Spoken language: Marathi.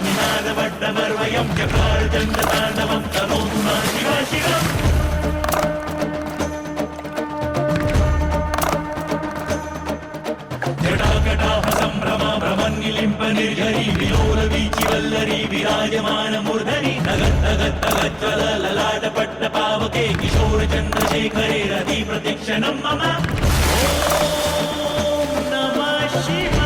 निनादवड्डमर्वयं चकारचण्डताण्डवं तनोतु नः शिवा शिवा जटाकटाह सम्भ्रमा भ्रमन्निलिम्प निर्झरी विलोलवीचिवल्लरी विराजमानमूर्धनि तगत्तगत्तगज्ज्वल ललाटपट्टपावके किशोरचन्द्रशेखरे रति प्रतिक्षणं मम ॐ नमः शिवाय।